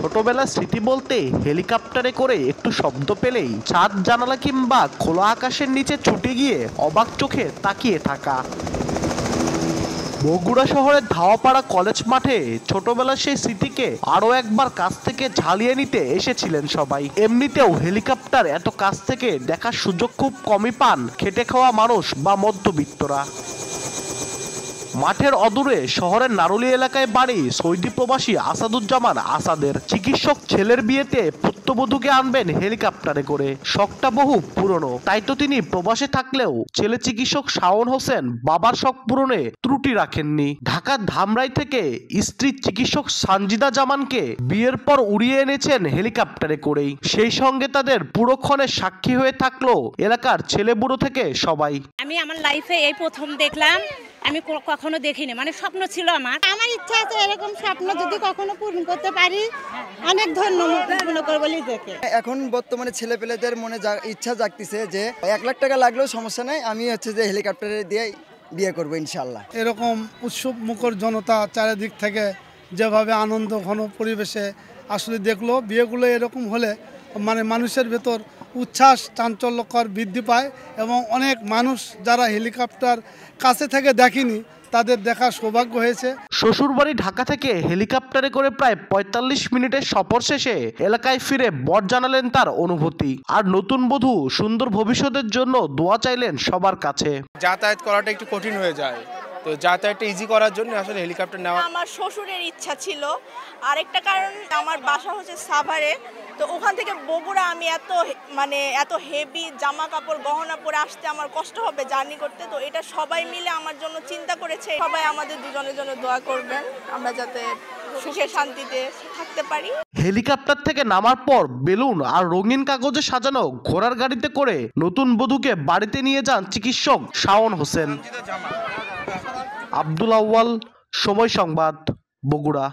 ছোটবেলার স্মৃতি বলতে হেলিকপ্টারে করে একটু শব্দ পেলেই ছাদ জানালা কিংবা খোলা আকাশের নিচে ছুটে গিয়ে অবাক চোখে তাকিয়ে থাকা। বগুড়া শহরের ধাওয়াপাড়া কলেজ মাঠে ছোটবেলার সেই স্মৃতিকে আরো একবার কাছ থেকে ঝালিয়ে নিতে এসেছিলেন সবাই। এমনিতেও হেলিকপ্টার এত কাছ থেকে দেখার সুযোগ খুব কমই পান খেটে খাওয়া মানুষ বা মধ্যবিত্তরা। মাঠের অদূরে শহরের নারুলি এলাকায় বাড়ি সৌদি প্রবাসী আসাদুজ্জামান আসাদের। চিকিৎসক ছেলের বিয়েতে পুত্রবধূকে আনবেন হেলিকপ্টারে করে, শখটা বহু পুরনো। তাই তো তিনি প্রবাসে থাকলেও ছেলে চিকিৎসক শাওন হোসেন বাবার শখ পূরণে ত্রুটি রাখেননি। ঢাকার ধামরাই থেকে স্ত্রী চিকিৎসক সানজিদা জামানকে বিয়ের পর উড়িয়ে এনেছেন হেলিকপ্টারে করেই। সেই সঙ্গে তাদের পুরোক্ষণের সাক্ষী হয়ে থাকলো এলাকার ছেলে বুড়ো থেকে সবাই। আমি আমার লাইফে এই প্রথম দেখলাম, আমি কখনো দেখিনি, মানে স্বপ্ন ছিল আমার ইচ্ছা আছে এরকম স্বপ্ন যদি কখনো পূরণ করতে পারি অনেক ধন্য মনে করব নিজেকে। এখন বর্তমানে ছেলেপেলেদের মনে ইচ্ছা জাগতেছে যে 1 লাখ টাকা লাগলেও সমস্যা নাই, আমি হচ্ছে যে হেলিকপ্টারে দিয়ে বিয়ে করবো ইনশাল্লাহ। এরকম উৎসব মুখর জনতা চারিদিক থেকে যেভাবে আনন্দ ঘন পরিবেশে আসলে দেখলো, বিয়েগুলো এরকম হলে মানে মানুষের ভেতর উচ্ছ্বাস চাঞ্চল্যকর বৃদ্ধি পায় এবং অনেক মানুষ যারা হেলিকপ্টার কাছে থেকে দেখেনি তাদের দেখার সৌভাগ্য হয়েছে। শ্বশুরবাড়ি ঢাকা থেকে হেলিকপ্টারে করে প্রায় ৪৫ মিনিটের সফর শেষে এলাকায় ফিরে বর জানালেন তার অনুভূতি। আর নতুন বধূ সুন্দর ভবিষ্যতের জন্য দোয়া চাইলেন সবার কাছে। যাতায়াত করাটা একটু কঠিন হয়ে যায়, তো যাতায়াতটা ইজি করার জন্য আসলে হেলিকপ্টার নেওয়া। আমার শ্বশুরের ইচ্ছা ছিল, আরেকটা কারণ আমার বাসা হচ্ছে সাভারে, তো ওখান থেকে বগুড়া আমি এত হেভি জামা কাপড় গহনা পরে আসতে আমার কষ্ট হবে জার্নি করতে, তো এটা সবাই মিলে আমার জন্য চিন্তা করেছে। সবাই আমাদের দুজনের জন্য দোয়া করবেন, আমরা যাতে সুখে শান্তিতে থাকতে পারি। হেলিকপ্টার থেকে নামার পর বেলুন আর রঙিন কাগজে সাজানো ঘোড়ার গাড়িতে করে নতুন বধূকে বাড়িতে নিয়ে যান চিকিৎসক শাওন হোসেন। আব্দুল আউয়াল, সময় সংবাদ, বগুড়া।